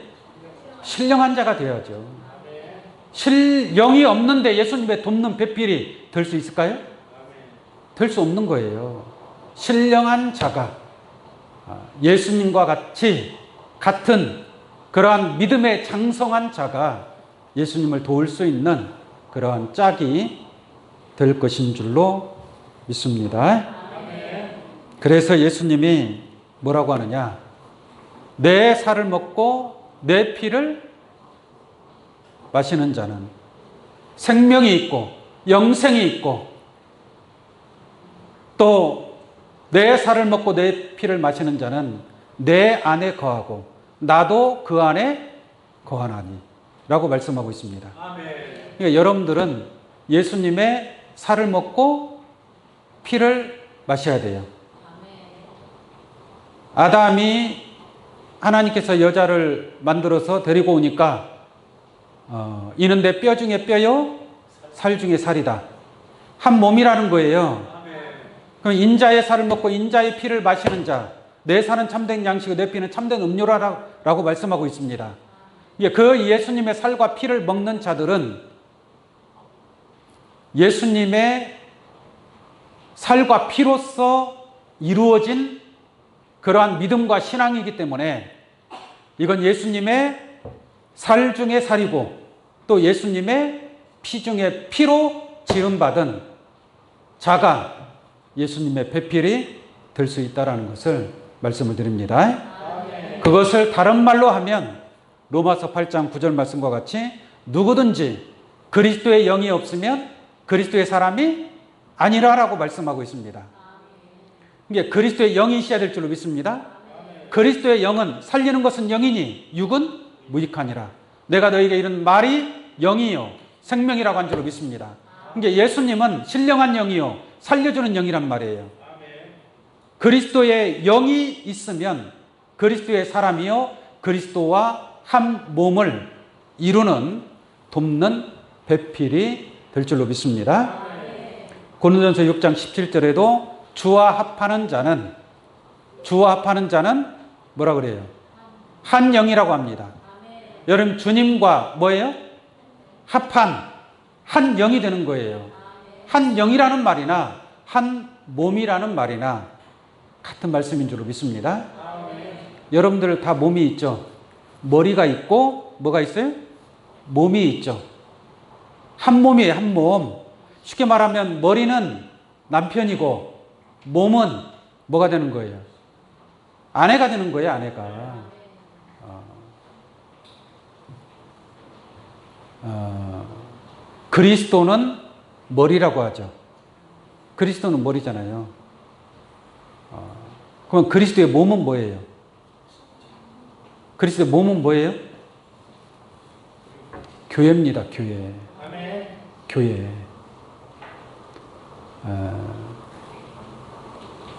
신령한 자가 돼야죠. 영이 없는데 예수님의 돕는 배필이 될 수 있을까요? 될 수 없는 거예요. 신령한 자가 예수님과 같은 그러한 믿음의 장성한 자가 예수님을 도울 수 있는 그러한 짝이 될 것인 줄로 믿습니다. 그래서 예수님이 뭐라고 하느냐? 내 살을 먹고 내 피를 마시는 자는 생명이 있고 영생이 있고 또 내 살을 먹고 내 피를 마시는 자는 내 안에 거하고 나도 그 안에 거하나니 라고 말씀하고 있습니다. 그러니까 여러분들은 예수님의 살을 먹고 피를 마셔야 돼요. 아담이 하나님께서 여자를 만들어서 데리고 오니까 이는 내 뼈 중에 뼈요 살 중에 살이다. 한 몸이라는 거예요. 그럼 인자의 살을 먹고 인자의 피를 마시는 자, 내 살은 참된 양식이고 내 피는 참된 음료라고 말씀하고 있습니다. 그 예수님의 살과 피를 먹는 자들은 예수님의 살과 피로서 이루어진 그러한 믿음과 신앙이기 때문에 이건 예수님의 살 중에 살이고 또 예수님의 피 중에 피로 지음받은 자가 예수님의 배필이 될 수 있다는 것을 말씀을 드립니다. 그것을 다른 말로 하면 로마서 8장 9절 말씀과 같이 누구든지 그리스도의 영이 없으면 그리스도의 사람이 아니라라고 말씀하고 있습니다. 이게 그리스도의 영이 있어야 될 줄로 믿습니다. 그리스도의 영은 살리는 것은 영이니 육은 무익하니라. 내가 너에게 이런 말이 영이요 생명이라고 한 줄로 믿습니다. 이게 예수님은 신령한 영이요 살려주는 영이란 말이에요. 그리스도의 영이 있으면 그리스도의 사람이요 그리스도와 한 몸을 이루는 돕는 배필이 될 줄로 믿습니다. 고린도전서 6장 17절에도 주와 합하는 자는 뭐라 그래요? 한 영이라고 합니다. 여러분 주님과 뭐예요? 합한 한 영이 되는 거예요. 한 영이라는 말이나 한 몸이라는 말이나 같은 말씀인 줄로 믿습니다. 여러분들 다 몸이 있죠? 머리가 있고 뭐가 있어요? 몸이 있죠. 한 몸이에요. 한 몸. 쉽게 말하면 머리는 남편이고 몸은 뭐가 되는 거예요? 아내가 되는 거예요. 아내가. 그리스도는 머리라고 하죠. 그리스도는 머리잖아요. 그럼 그리스도의 몸은 뭐예요? 그리스도의 몸은 뭐예요? 교회입니다. 교회. 교회.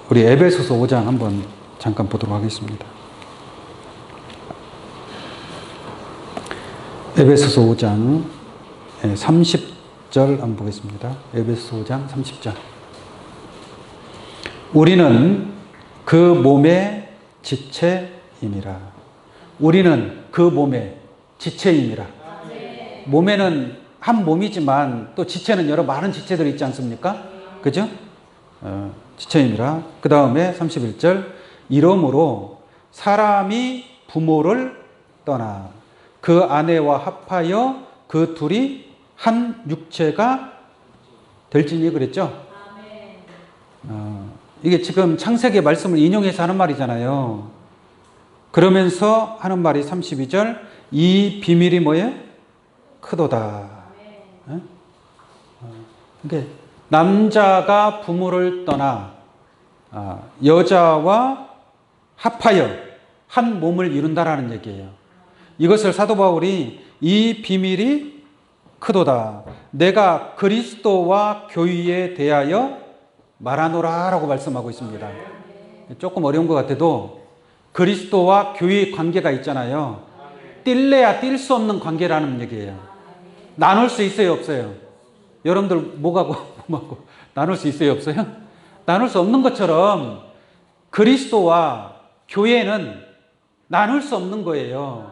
우리 에베소서 5장 한번 잠깐 보도록 하겠습니다. 에베소서 5장 30절 한번 보겠습니다. 에베소서 5장 30절. 우리는 그 몸의 지체임이라. 우리는 그 몸의 지체임이라. 몸에는 한 몸이지만 또 지체는 여러 많은 지체들이 있지 않습니까? 그죠? 지체임이라. 그 다음에 31절. 이러므로 사람이 부모를 떠나 그 아내와 합하여 그 둘이 한 육체가 될지니 그랬죠? 이게 지금 창세기 말씀을 인용해서 하는 말이잖아요. 그러면서 하는 말이 32절. 이 비밀이 뭐예요? 크도다. 그러니까 남자가 부모를 떠나 여자와 합하여 한 몸을 이룬다라는 얘기예요. 이것을 사도 바울이 이 비밀이 크도다. 내가 그리스도와 교회에 대하여 말하노라 라고 말씀하고 있습니다. 조금 어려운 것 같아도 그리스도와 교회의 관계가 있잖아요. 뛸래야 뛸 수 없는 관계라는 얘기예요. 나눌 수 있어요, 없어요? 여러분들 뭐하고 뭐하고 나눌 수 있어요, 없어요? 나눌 수 없는 것처럼 그리스도와 교회는 나눌 수 없는 거예요.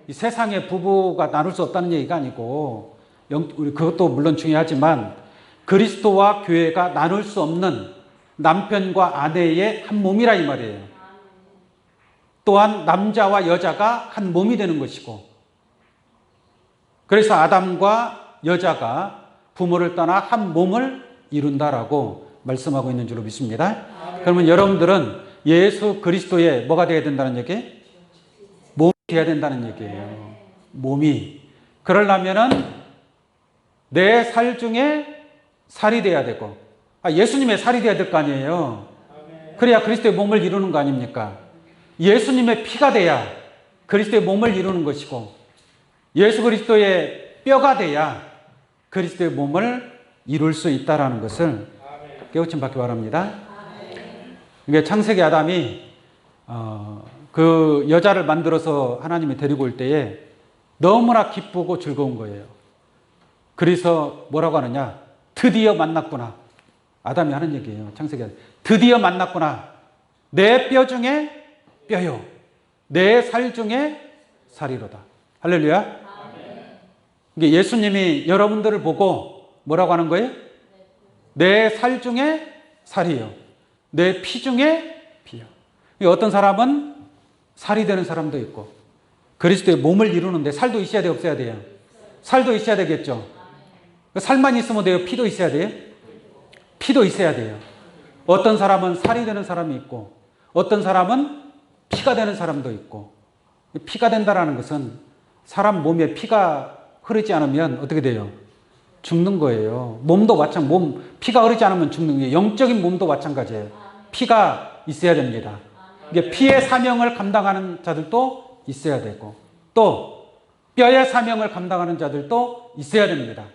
이 세상의 부부가 나눌 수 없다는 얘기가 아니고, 그것도 물론 중요하지만 그리스도와 교회가 나눌 수 없는 남편과 아내의 한 몸이라 이 말이에요. 또한 남자와 여자가 한 몸이 되는 것이고, 그래서 아담과 여자가 부모를 떠나 한 몸을 이룬다라고 말씀하고 있는 줄로 믿습니다. 그러면 여러분들은 예수 그리스도의 뭐가 되어야 된다는 얘기? 몸이 되어야 된다는 얘기예요. 몸이. 그러려면은 내 살 중에 살이 돼야 되고, 예수님의 살이 돼야 될 거 아니에요. 그래야 그리스도의 몸을 이루는 거 아닙니까? 예수님의 피가 돼야 그리스도의 몸을 이루는 것이고, 예수 그리스도의 뼈가 돼야 그리스도의 몸을 이룰 수 있다는 것을 깨우침 받기 바랍니다. 이게 창세기 아담이 그 여자를 만들어서 하나님이 데리고 올 때에 너무나 기쁘고 즐거운 거예요. 그래서 뭐라고 하느냐? 드디어 만났구나. 아담이 하는 얘기예요. 창세기 아담. 드디어 만났구나. 내 뼈 중에 뼈요. 내 살 중에 살이로다. 할렐루야. 이게 예수님이 여러분들을 보고 뭐라고 하는 거예요? 내 살 중에 살이요. 내 피 중에 피요. 어떤 사람은 살이 되는 사람도 있고, 그리스도의 몸을 이루는데 살도 있어야 돼요, 없어야 돼요? 살도 있어야 되겠죠. 살만 있으면 돼요? 피도 있어야 돼요? 피도 있어야 돼요. 어떤 사람은 살이 되는 사람이 있고, 어떤 사람은 피가 되는 사람도 있고, 피가 된다라는 것은 사람 몸에 피가 흐르지 않으면 어떻게 돼요? 죽는 거예요. 몸도 피가 흐르지 않으면 죽는 거예요. 영적인 몸도 마찬가지예요. 피가 있어야 됩니다. 이게 피의 사명을 감당하는 자들도 있어야 되고, 또 뼈의 사명을 감당하는 자들도 있어야 됩니다.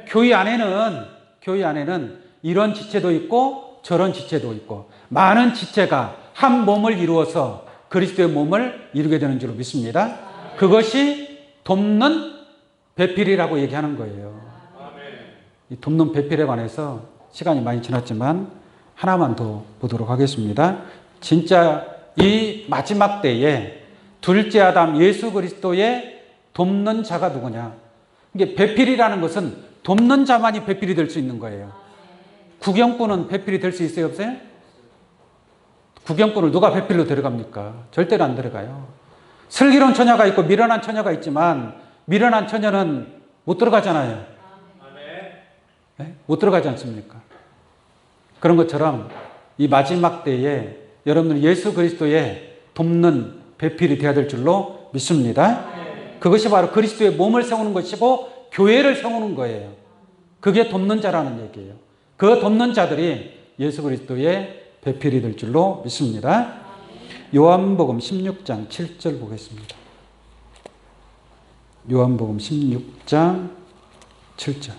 교회 안에는 이런 지체도 있고 저런 지체도 있고, 많은 지체가 한 몸을 이루어서 그리스도의 몸을 이루게 되는 줄로 믿습니다. 그것이 돕는 배필이라고 얘기하는 거예요. 이 돕는 배필에 관해서 시간이 많이 지났지만 하나만 더 보도록 하겠습니다. 진짜 이 마지막 때에 둘째 아담 예수 그리스도의 돕는 자가 누구냐? 이게 배필이라는 것은 돕는 자만이 배필이 될 수 있는 거예요. 구경꾼은 배필이 될 수 있어요, 없어요? 구경꾼을 누가 배필로 데려갑니까? 절대로 안 데려가요. 슬기로운 처녀가 있고 미련한 처녀가 있지만, 미련한 처녀는 못 들어가잖아요. 네? 못 들어가지 않습니까? 그런 것처럼 이 마지막 때에 여러분들 예수 그리스도의 돕는 배필이 되어야 될 줄로 믿습니다. 그것이 바로 그리스도의 몸을 세우는 것이고 교회를 세우는 거예요. 그게 돕는 자라는 얘기예요. 그 돕는 자들이 예수 그리스도의 배필이 될 줄로 믿습니다. 요한복음 16장 7절 보겠습니다. 요한복음 16장 7절.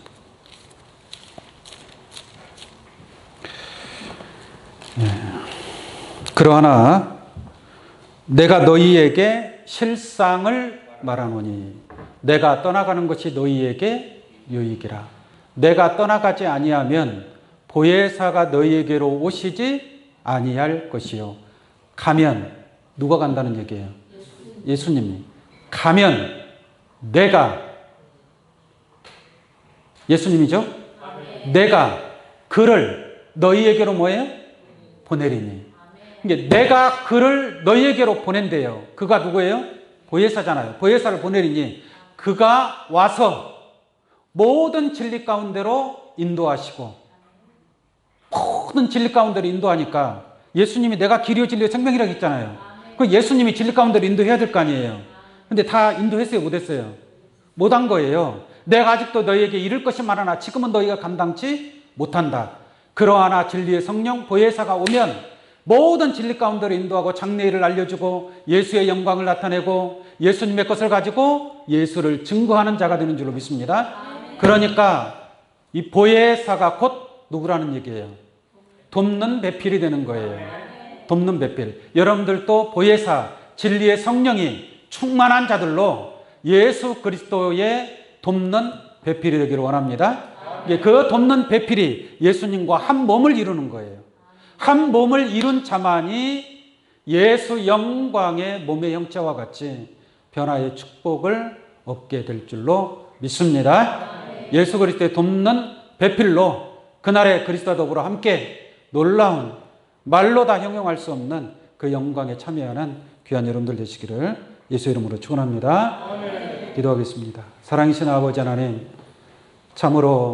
그러나 내가 너희에게 실상을 말하노니 내가 떠나가는 것이 너희에게 유익이라. 내가 떠나가지 아니하면 보혜사가 너희에게로 오시지 아니할 것이요. 가면 누가 간다는 얘기예요? 예수님이. 가면 내가, 예수님이죠? 내가 그를 너희에게로 뭐예요? 보내리니. 이게 내가 그를 너희에게로 보낸대요. 그가 누구예요? 보혜사잖아요. 보혜사를 보내리니 그가 와서 모든 진리 가운데로 인도하시고, 모든 진리 가운데로 인도하니까 예수님이 내가 길이요 진리요 생명이라고 했잖아요. 그 예수님이 진리 가운데로 인도해야 될 거 아니에요. 근데 다 인도했어요, 못했어요? 못한 거예요. 내가 아직도 너희에게 이를 것이 많으나 지금은 너희가 감당치 못한다. 그러하나 진리의 성령 보혜사가 오면 모든 진리 가운데로 인도하고 장래일을 알려주고 예수의 영광을 나타내고 예수님의 것을 가지고 예수를 증거하는 자가 되는 줄로 믿습니다. 그러니까 이 보혜사가 곧 누구라는 얘기예요? 돕는 배필이 되는 거예요. 돕는 배필. 여러분들도 보혜사, 진리의 성령이 충만한 자들로 예수 그리스도의 돕는 배필이 되기를 원합니다. 그 돕는 배필이 예수님과 한 몸을 이루는 거예요. 한 몸을 이룬 자만이 예수 영광의 몸의 형체와 같이 변화의 축복을 얻게 될 줄로 믿습니다. 예수 그리스도의 돕는 배필로 그날의 그리스도와 더불어 함께 놀라운 말로 다 형용할 수 없는 그 영광에 참여하는 귀한 여러분들 되시기를 예수 이름으로 축원합니다. 기도하겠습니다. 사랑이신 아버지 하나님, 참으로